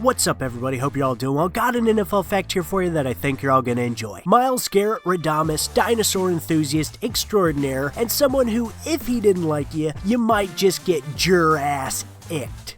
What's up, everybody? Hope you're all doing well. Got an NFL fact here for you that I think you're all gonna enjoy. Myles, Garrett, Radamus, dinosaur enthusiast extraordinaire, and someone who, if he didn't like you, you might just get your ass icked.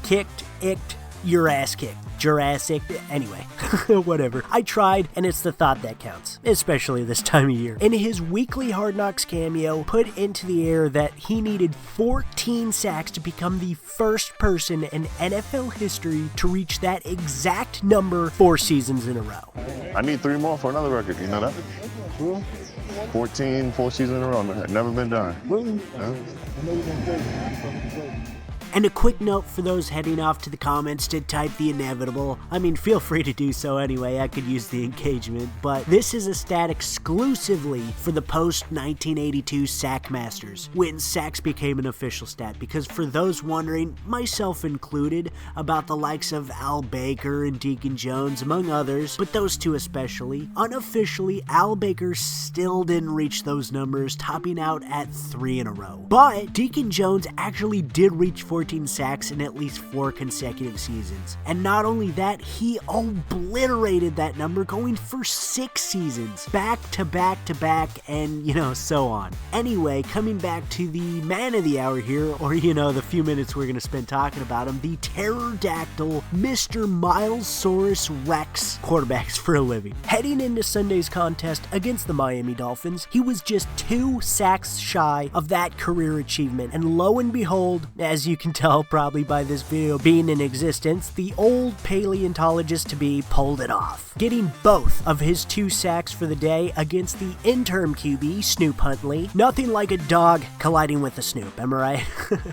Kicked, icked, your ass kicked. Jurassic, anyway, whatever. I tried, and it's the thought that counts, especially this time of year. In his weekly Hard Knocks cameo, put into the air that he needed 14 sacks to become the first person in NFL history to reach that exact number 4 seasons in a row. I need 3 more for another record, you know that? 14, 4 seasons in a row, never been done. And a quick note for those heading off to the comments to type the inevitable. I mean, feel free to do so anyway, I could use the engagement, but this is a stat exclusively for the post-1982 Sack Masters, when sacks became an official stat, because for those wondering, myself included, about the likes of Al Baker and Deacon Jones, among others, but those two especially, unofficially, Al Baker still didn't reach those numbers, topping out at 3 in a row. But Deacon Jones actually did reach 14 sacks in at least 4 consecutive seasons. And not only that, he obliterated that number, going for 6 seasons, back to back to back, and so on. Anyway, coming back to the man of the hour here, or the few minutes we're gonna spend talking about him, the pterodactyl Mr. Myles Rex, quarterbacks for a living. Heading into Sunday's contest against the Miami Dolphins, he was just 2 sacks shy of that career achievement, and lo and behold, as you can tell probably by this video being in existence, the old paleontologist-to-be pulled it off, getting both of his 2 sacks for the day against the interim QB, Snoop Huntley. Nothing like a dog colliding with a Snoop, am I right?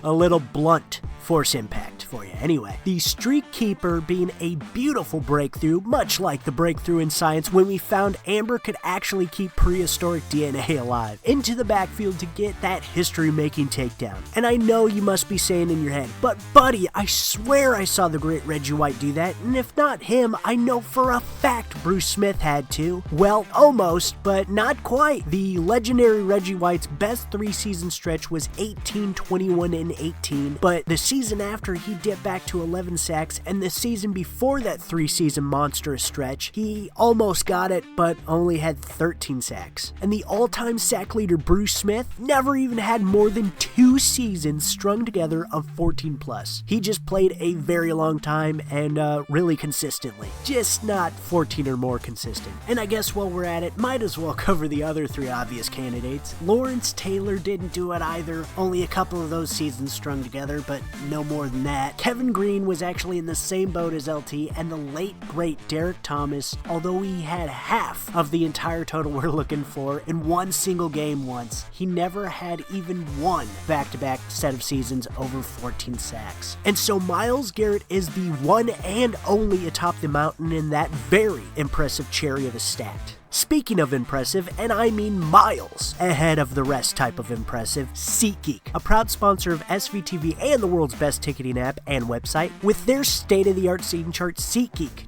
A little blunt force impact for you. Anyway, the streak keeper being a beautiful breakthrough, much like the breakthrough in science when we found amber could actually keep prehistoric DNA alive, into the backfield to get that history-making takedown. And I know you must be saying in your head, but buddy, I swear I saw the great Reggie White do that, and if not him, I know for a fact Bruce Smith had to. Well, almost, but not quite. The legendary Reggie White's best 3-season stretch was 18, 21, and 18, but the season after, he dipped back to 11 sacks, and the season before that 3-season monstrous stretch, he almost got it, but only had 13 sacks. And the all-time sack leader Bruce Smith never even had more than 2 seasons strung together of 14 plus. He just played a very long time and really consistently. Just not 14 or more consistent. And I guess while we're at it, might as well cover the other 3 obvious candidates. Lawrence Taylor didn't do it either, only a couple of those seasons strung together, but no more than that. Kevin Greene was actually in the same boat as LT, and the late great Derrick Thomas, although he had half of the entire total we're looking for in one single game once, he never had even one back-to-back set of seasons over 14 sacks. And so Myles Garrett is the one and only atop the mountain in that very impressive cherry of a stat. Speaking of impressive, and I mean miles ahead of the rest type of impressive, SeatGeek, a proud sponsor of SVTV and the world's best ticketing app and website, with their state-of-the-art seating chart, SeatGeek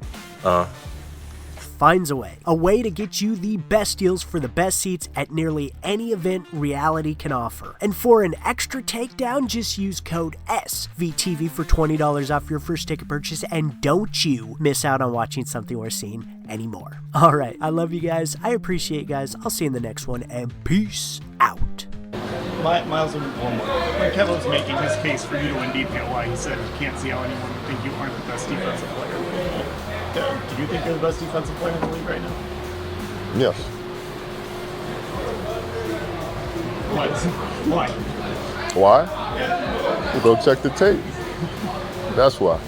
finds a way to get you the best deals for the best seats at nearly any event reality can offer. And for an extra takedown, just use code SVTV for $20 off your first ticket purchase, and don't you miss out on watching something we're seeing anymore. Alright, I love you guys, I appreciate you guys, I'll see you in the next one, and peace out. Myles, one more. When Kevin was making his case for you to win DPOY, he said he can't see how anyone would think you aren't the best defensive player. Do you think you're the best defensive player in the league right now? Yes. Why? Why? Yeah. Go check the tape. That's why.